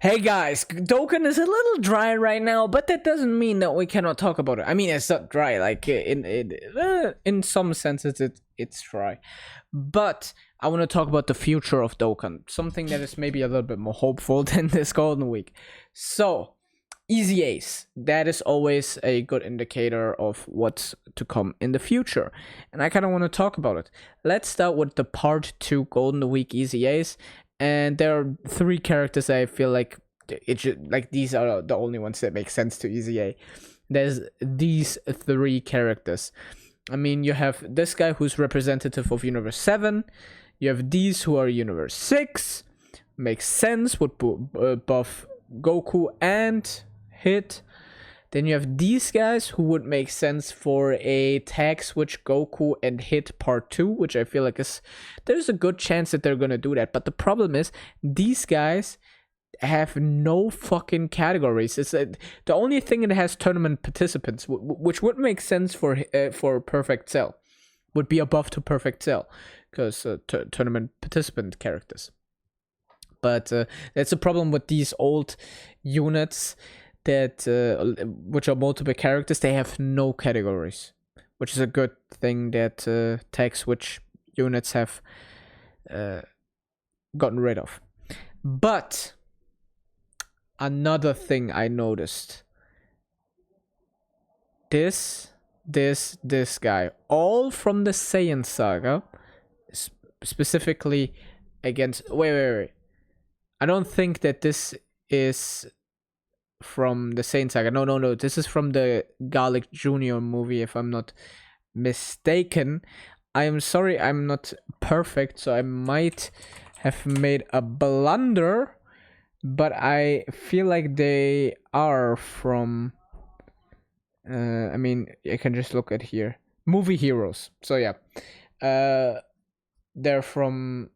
Hey guys, Dokkan is a little dry right now, but that doesn't mean that we cannot talk about it. I mean, it's not dry. Like in some senses, it's dry. But I want to talk about the future of Dokkan, something that is maybe a little bit more hopeful than this Golden Week. So, Easy Ace. That is always a good indicator of what's to come in the future, and I kind of want to talk about it. Let's start with the Part 2 Golden Week Easy Ace. And there are three characters I feel like it should, like, these are the only ones that make sense to Easy A. There's these three characters. I mean, you have this guy who's representative of Universe 7. You have these who are Universe 6. Makes sense with buff Goku and Hit. Then you have these guys who would make sense for a tag switch Goku and Hit Part 2, which I feel like there's a good chance that they're gonna do that. But the problem is, these guys have no fucking categories. It's the only thing that has tournament participants, which would make sense for Perfect Cell, would be a buff to Perfect Cell, because tournament participant characters. But that's a problem with these old units that which are multiple characters. They have no categories, which is a good thing that tag switch units have gotten rid of. But another thing I noticed, this guy, all from the Saiyan saga, specifically against wait, I don't think that this is from the Saiyan saga. No. This is from the Garlic Jr. movie, if I'm not mistaken. I am sorry, I'm not perfect, so I might have made a blunder, but I feel like they are from... I mean, I can just look at here. Movie Heroes. So yeah. They're from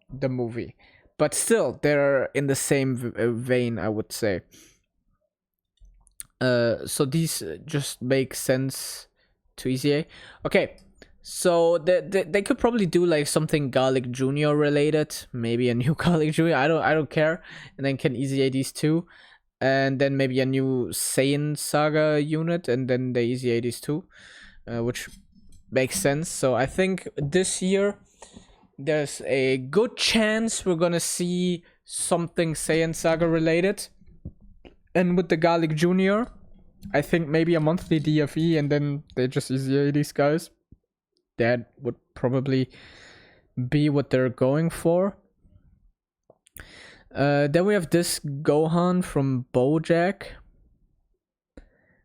the movie. But still, they're in the same vein, I would say. So these just make sense to EZA. Okay, so they could probably do like something Garlic Jr. related, maybe a new Garlic Jr. I don't care, and then can EZA these two, and then maybe a new Saiyan Saga unit, and then they EZA these two, which makes sense. So I think this year there's a good chance we're gonna see something Saiyan Saga related. And with the Garlic Jr., I think maybe a monthly DFE, and then they just EZA these guys. That would probably be what they're going for. Then we have this Gohan from BoJack.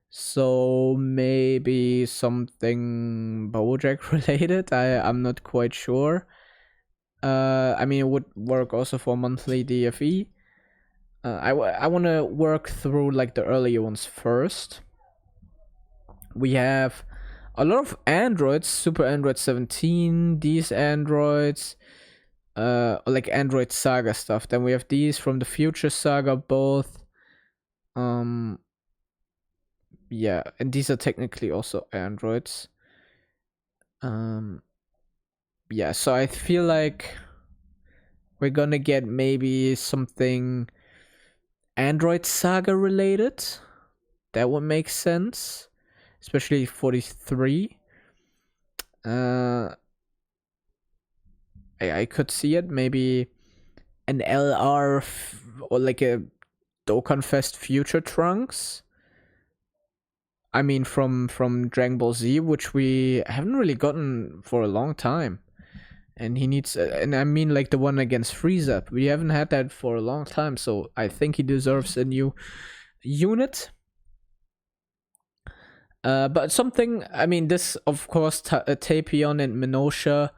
So maybe something BoJack related. I'm not quite sure. I mean, it would work also for monthly DFE. I want to work through like the earlier ones first. We have a lot of androids, Super Android 17, these androids, like Android Saga stuff. Then we have these from the Future Saga, both. Yeah, and these are technically also androids. Yeah, so I feel like we're gonna get maybe something Android Saga related. That would make sense, especially 43. I could see it, maybe an LR or like a Dokkan Fest Future Trunks. I mean, from Dragon Ball Z, which we haven't really gotten for a long time. And he needs, and I mean like the one against Frieza. We haven't had that for a long time, so I think he deserves a new unit. But something, I mean, this, of course, Tapion and Minosha.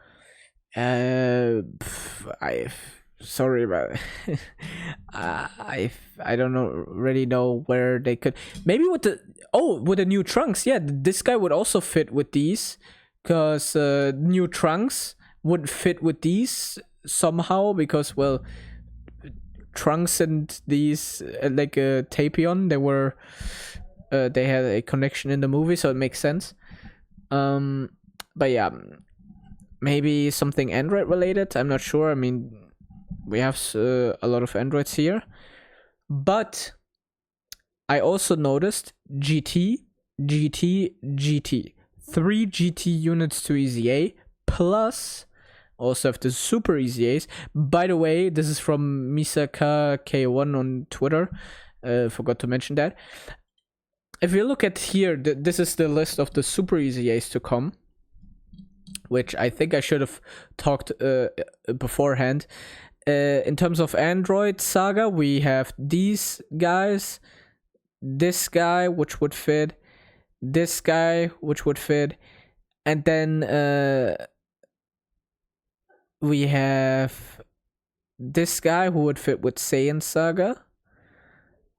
Sorry, but I don't really know where they could. Maybe with the new Trunks. Yeah, this guy would also fit with these, because new Trunks would fit with these somehow, because, well, Trunks and these like Tapion, they had a connection in the movie, so it makes sense. But yeah, maybe something Android related, I'm not sure. I mean, we have a lot of androids here. But I also noticed GT, GT, GT. 3 GT units to EZA, plus also have the Super EZAs. By the way, this is from Misaka K1 on Twitter. Forgot to mention that. If you look at here, this is the list of the Super EZAs to come, which I think I should have talked beforehand. In terms of Android Saga, we have these guys, this guy, which would fit, this guy, which would fit, and then we have this guy who would fit with Saiyan Saga,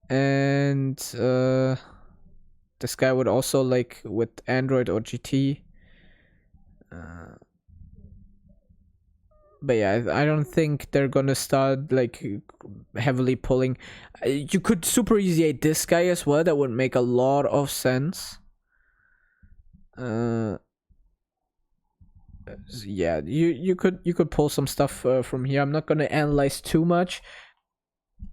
and this guy would also like with Android or GT. But yeah, I don't think they're gonna start like heavily pulling. You could super easy this guy as well. That would make a lot of sense. Yeah, you could pull some stuff from here. I'm not gonna analyze too much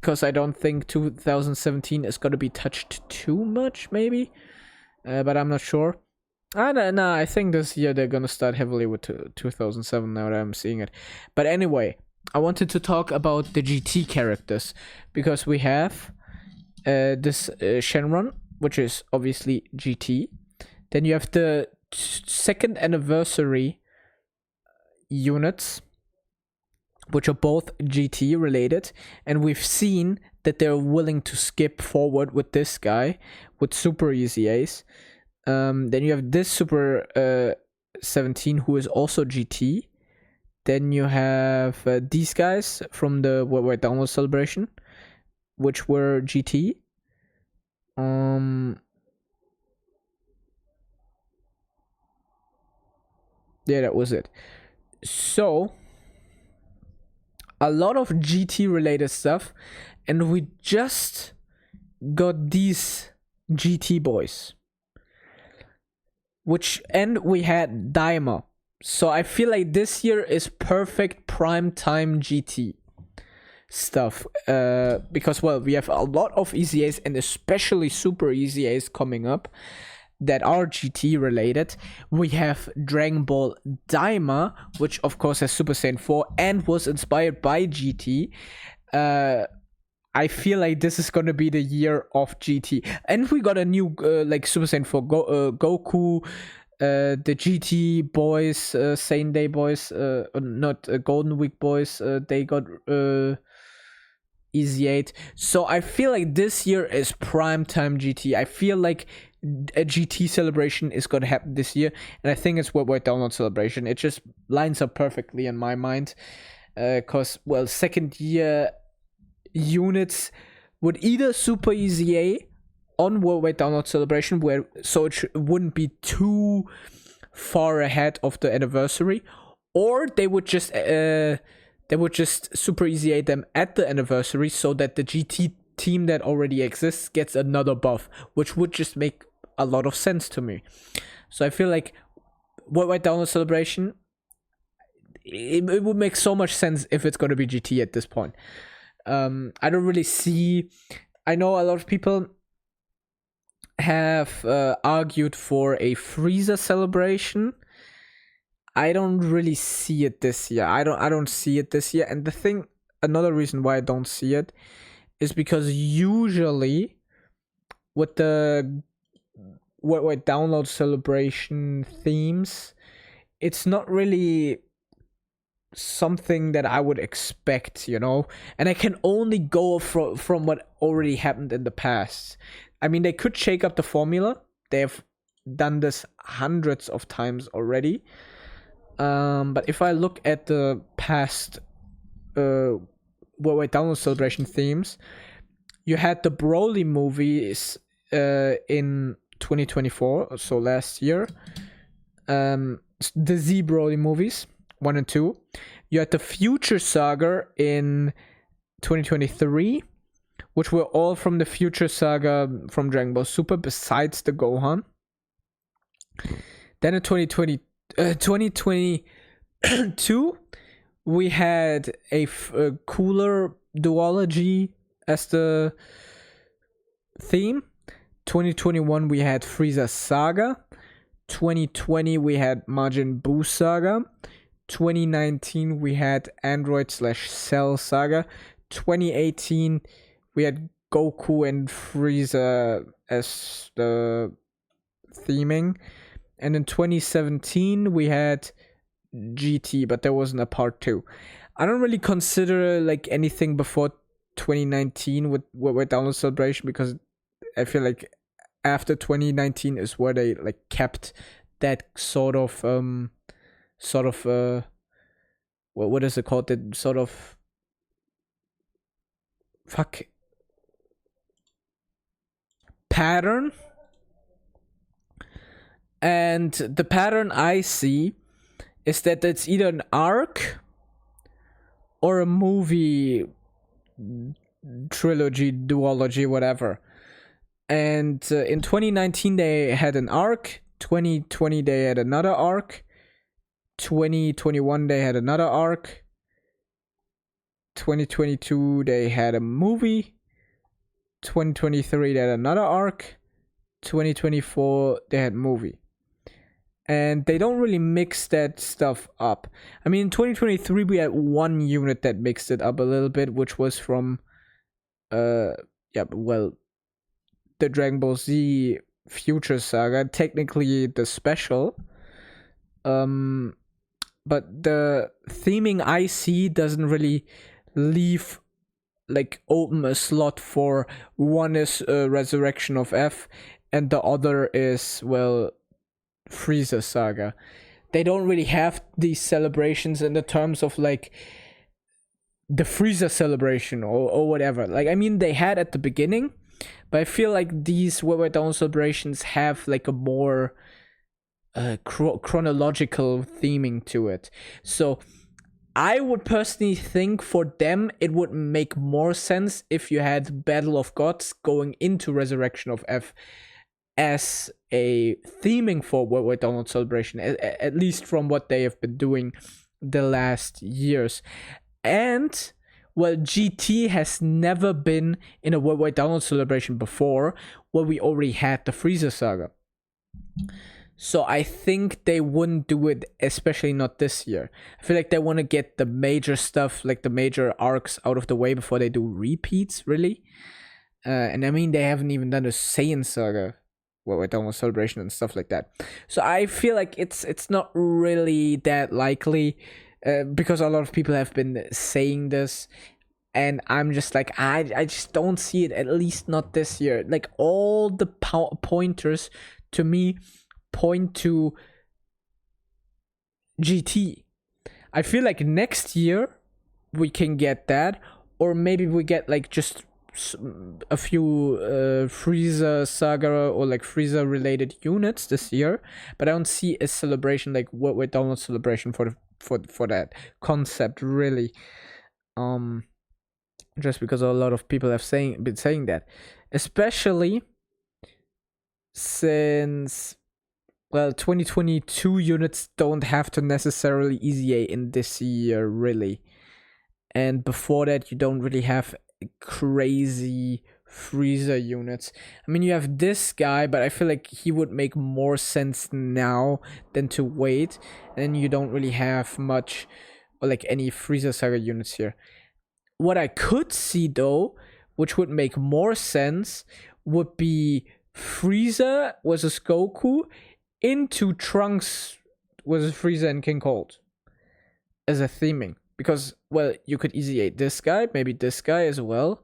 because I don't think 2017 is gonna be touched too much, maybe. But I'm not sure. No, I think this year they're gonna start heavily with 2007 now that I'm seeing it. But anyway, I wanted to talk about the GT characters because we have this Shenron, which is obviously GT. Then you have the second anniversary units, which are both GT related, and we've seen that they're willing to skip forward with this guy with Super EZAs. Then you have this Super 17 who is also GT. Then you have these guys from the Worldwide Download Celebration, which were GT. Yeah, that was it. So a lot of GT related stuff, and we just got these GT boys. And we had Daima. So I feel like this year is perfect prime time GT stuff. Because, well, we have a lot of EZAs and especially Super EZAs coming up that are GT related. We have Dragon Ball Daima, which of course has Super Saiyan 4 and was inspired by GT. I feel like this is gonna be the year of GT, and we got a new like Super Saiyan 4 Goku, the GT boys, Saiyan Day boys, not Golden Week boys. They got Easy 8. So I feel like this year is prime time GT. I feel like a GT celebration is gonna happen this year, and I think it's Worldwide Download Celebration. It just lines up perfectly in my mind, cause well, second year units would either Super EZA on Worldwide Download Celebration, so it wouldn't be too far ahead of the anniversary, or they would just Super EZA them at the anniversary, so that the GT team that already exists gets another buff, which would just make a lot of sense to me. So I feel like Worldwide Download Celebration, it would make so much sense if it's going to be GT at this point. I don't really see. I know a lot of people have argued for a Frieza celebration. I don't really see it this year. I don't see it this year. And another reason why I don't see it is because usually with the what download celebration themes, it's not really something that I would expect, you know, and I can only go from what already happened in the past. I mean, they could shake up the formula. They've done this hundreds of times already. But if I look at the past Worldwide Download Celebration themes, you had the Broly movies in 2024, so last year. The Z Broly movies, 1 and 2. You had the Future Saga in 2023, which were all from the Future Saga from Dragon Ball Super, besides the Gohan. Then in 2022, we had a cooler duology as the theme. 2021 we had Frieza Saga. 2020 we had Majin Buu Saga. 2019 we had Android slash Cell Saga. 2018 we had Goku and Frieza as the theming. And in 2017 we had GT, but there wasn't a part 2. I don't really consider like anything before 2019 with Download Celebration, because I feel like after 2019 is where they like kept that sort of what is it called, that sort of pattern. And the pattern I see is that it's either an arc or a movie trilogy, duology, whatever. And in 2019 they had an arc. 2020 they had another arc. 2021 they had another arc. 2022 they had a movie. 2023 they had another arc. 2024 they had movie. And they don't really mix that stuff up. I mean, in 2023 we had one unit that mixed it up a little bit, which was from the Dragon Ball Z Future Saga, technically the special. But the theming I see doesn't really leave like open a slot for one is Resurrection of F and the other is, well, Frieza Saga. They don't really have these celebrations in the terms of like the Frieza celebration or whatever. Like, I mean, they had at the beginning, but I feel like these Wewe Down celebrations have like a more chronological theming to it. So I would personally think for them it would make more sense if you had Battle of Gods going into Resurrection of F as a theming for Worldwide Download Celebration, at least from what they have been doing the last years. And, well, GT has never been in a Worldwide Download Celebration before, where we already had the Frieza Saga. So I think they wouldn't do it, especially not this year. I feel like they want to get the major stuff, like the major arcs out of the way before they do repeats, really. And I mean, they haven't even done a Saiyan Saga with Download Celebration and stuff like that. So I feel like it's not really that likely, because a lot of people have been saying this, and I'm just like, I just don't see it, at least not this year. Like, all the pointers to me point to GT. I feel like next year we can get that, or maybe we get like just a few Frieza Saga or like Frieza related units this year, but I don't see a celebration like what with Download Celebration for that concept, really. Just because a lot of people have been saying that, especially since, well, 2022 units don't have to necessarily EZA in this year, really. And before that, you don't really have crazy Frieza units. I mean, you have this guy, but I feel like he would make more sense now than to wait. And you don't really have much, or like any Frieza Saga units here. What I could see, though, which would make more sense, would be Frieza versus Goku into Trunks versus Frieza and King Cold as a theming. Because, well, you could EZA this guy, maybe this guy as well,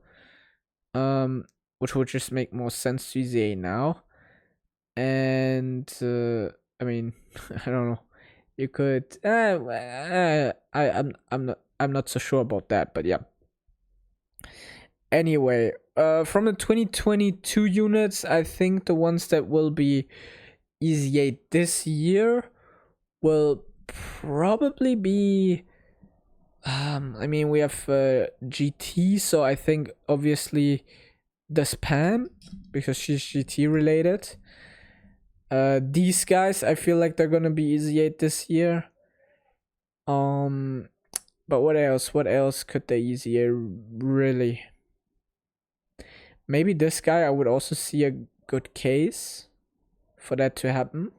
which would just make more sense to EZA now. And I mean, I don't know. You could. I'm not so sure about that, but yeah. Anyway, from the 2022 units, I think the ones that will be EZA this year will probably be. I mean, we have GT, so I think obviously the Spam, because she's GT related. These guys, I feel like they're gonna be EZA this year. But what else? What else could they EZA, really? Maybe this guy, I would also see a good case for that to happen.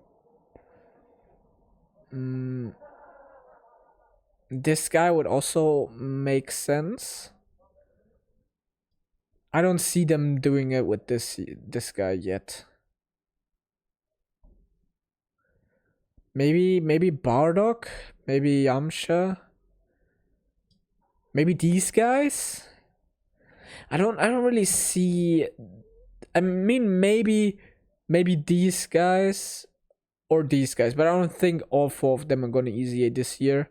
This guy would also make sense. I don't see them doing it with this guy yet. Maybe Bardock, maybe Yamcha, maybe these guys. I don't really see. I mean, maybe these guys or these guys, but I don't think all four of them are gonna easy this year.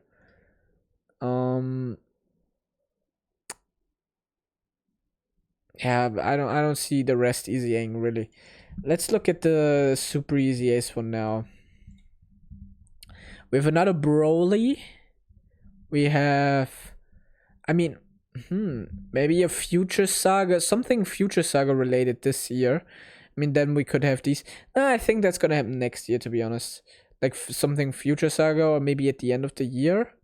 Yeah, I don't see the rest easying really. Let's look at the super easy A's for now. We have another Broly. We have, I mean, maybe a Future Saga, something Future Saga related this year. I mean, then we could have these. I think that's gonna happen next year, to be honest. Like something Future Saga, or maybe at the end of the year.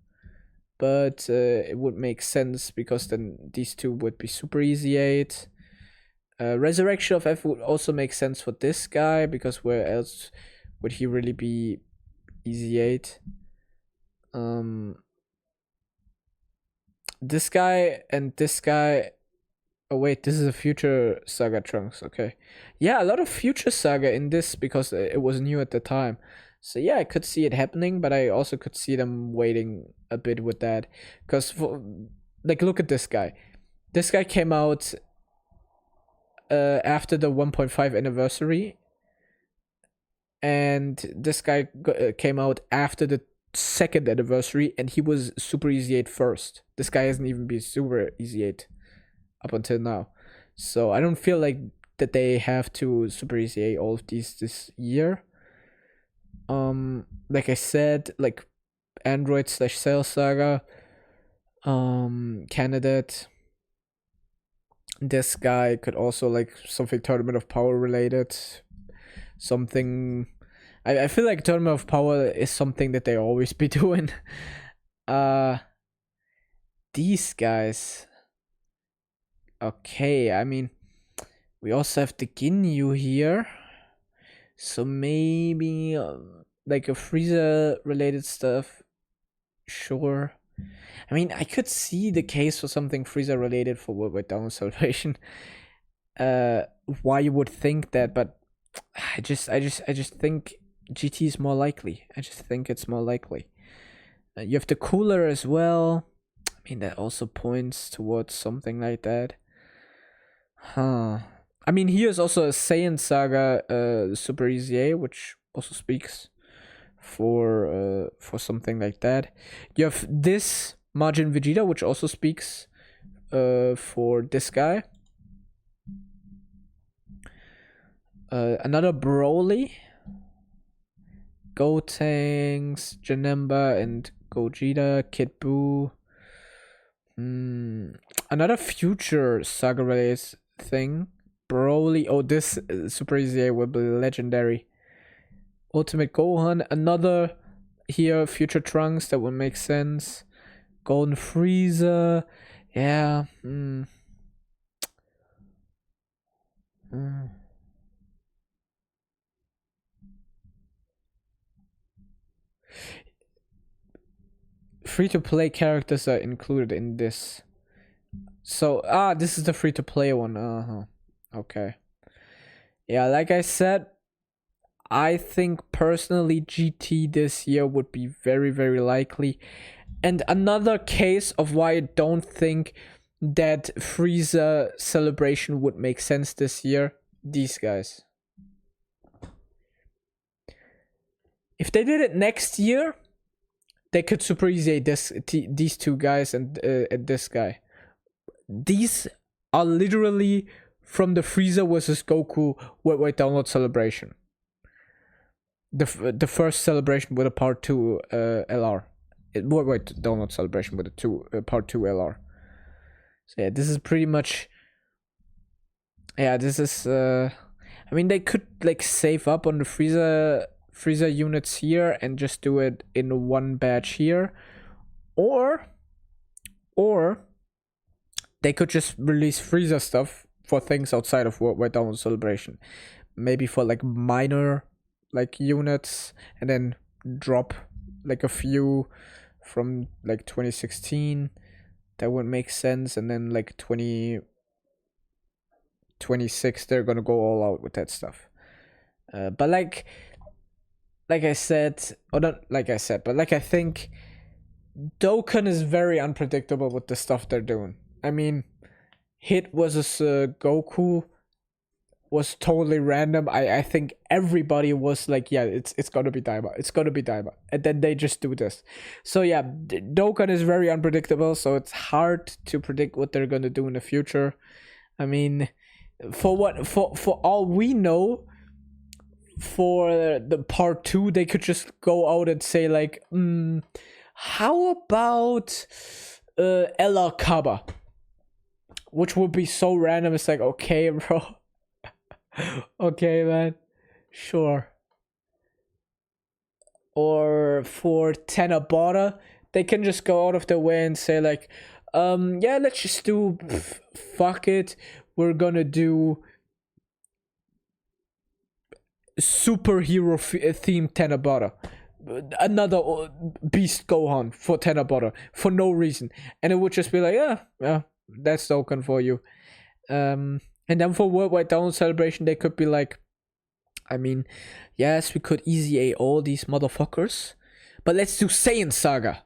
But it would make sense because then these two would be Super Easy 8. Resurrection of F would also make sense for this guy, because where else would he really be Easy 8? This guy and this guy. Oh wait, this is a Future Saga Trunks. Okay, yeah, a lot of Future Saga in this because it was new at the time. So yeah, I could see it happening, but I also could see them waiting a bit with that, because like, look at this guy. This guy came out after the 1.5 anniversary, and this guy came out after the second anniversary, and he was Super Easy 8 first. This guy hasn't even been Super Easy 8 up until now, so I don't feel like that they have to Super Easy 8 all of these this year. Like I said, like Android / Cell Saga, candidate. This guy could also like something Tournament of Power related, something. I feel like Tournament of Power is something that they always be doing. These guys. Okay, I mean, we also have the Ginyu here, so maybe like a Frieza related stuff. Sure. I mean, I could see the case for something Frieza related for Worldwide Download Celebration. Why you would think that, but I just think GT is more likely. I just think it's more likely. You have the Cooler as well. I mean, that also points towards something like that. Huh. I mean, here's also a Saiyan Saga Super Easy A, which also speaks for something like that. You have this Majin Vegeta, which also speaks for this guy. Another Broly, Gotenks, Janemba, and Gogeta, Kid Buu. Another Future Saga related thing. Broly. Oh, this Super Easy A will be legendary. Ultimate Gohan. Another here Future Trunks, that would make sense. Golden Frieza. Yeah. Free-to-play characters are included in this. So, this is the free-to-play one. Okay. Yeah, like I said, I think personally GT this year would be very, very likely. And another case of why I don't think that Frieza celebration would make sense this year, these guys. If they did it next year, they could Super Easy these two guys and this guy. These are literally from the Frieza versus Goku Worldwide Download Celebration. The first celebration with a Part 2 LR. Worldwide Download Celebration with a Part 2 LR. So yeah, this is pretty much. Yeah, this is. I mean, they could like save up on the Frieza units here and just do it in one batch here, or they could just release Frieza stuff for things outside of Worldwide Download Celebration. Maybe for like minor like units, and then drop like a few from like 2016. That would make sense. And then like 2026 they're gonna go all out with that stuff. But like I said, or not like I said, but like I think Dokkan is very unpredictable with the stuff they're doing. I mean, Hit versus Goku was totally random. I think everybody was like, yeah, it's gonna be Daima. It's gonna be Daima. And then they just do this. So yeah, Dokkan is very unpredictable, so it's hard to predict what they're gonna do in the future. I mean, for all we know, for the part 2, they could just go out and say like, how about Ella Kaba? Which would be so random. It's like, okay, bro. Okay, man. Sure. Or for Tenabata, they can just go out of their way and say like, yeah, let's just do, fuck it. We're gonna do superhero themed Tenabata. Another Beast Gohan for Tenabata for no reason. And it would just be like, yeah, that's Dokkan for you. And then for Worldwide Download Celebration, they could be like, I mean, yes, we could easy A all these motherfuckers, but let's do Saiyan Saga,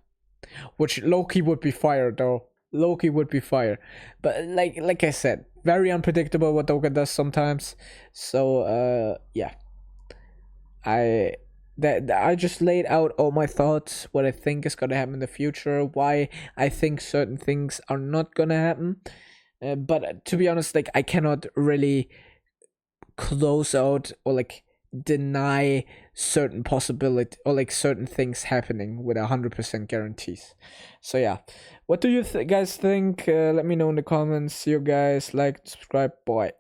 which Loki would be fired though. Loki would be fired. But like I said, very unpredictable what Dokkan does sometimes. So yeah, I just laid out all my thoughts, what I think is gonna happen in the future, why I think certain things are not gonna happen. But to be honest, like I cannot really close out or like deny certain possibility or like certain things happening with 100% guarantees. So yeah, what do you guys think? Let me know in the comments. See you guys, like, subscribe, bye.